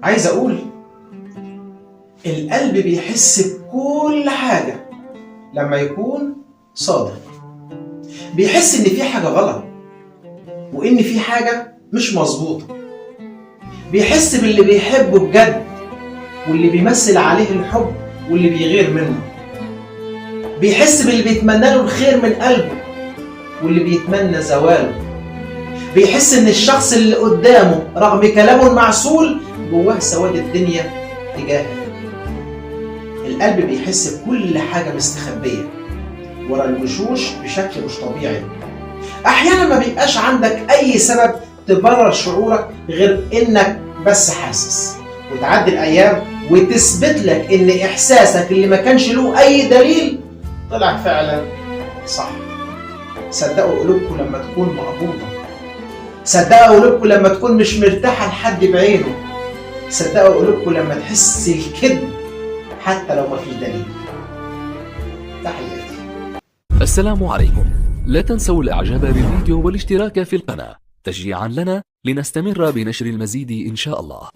عايز أقول القلب بيحس بكل حاجة لما يكون صادق. بيحس إن في حاجة غلط وإن في حاجة مش مظبوطة. بيحس باللي بيحبه بجد واللي بيمثل عليه الحب واللي بيغير منه. بيحس باللي بيتمنى له الخير من قلبه واللي بيتمنى زواله. بيحس إن الشخص اللي قدامه رغم كلامه المعسول جواه سواد الدنيا تجاهه. القلب بيحس بكل حاجة مستخبية ورا الوشوش بشكل مش طبيعي. أحيانا ما بيبقاش عندك أي سبب تبرر شعورك غير إنك بس حاسس، وتعدي الأيام وتثبت لك إن إحساسك اللي ما كانش له أي دليل طلع فعلا صح. صدقوا قلوبكم لما تكون مقبوضة. صدقوا قلوبكم لما تكون مش مرتاحة لحد بعينه. صدقوا قلوبكم لما تحس الكذب حتى لو ما فيه دليل. تحياتي. السلام عليكم. لا تنسوا الاعجاب بالفيديو والاشتراك في القناة تشجيعا لنا لنستمر بنشر المزيد إن شاء الله.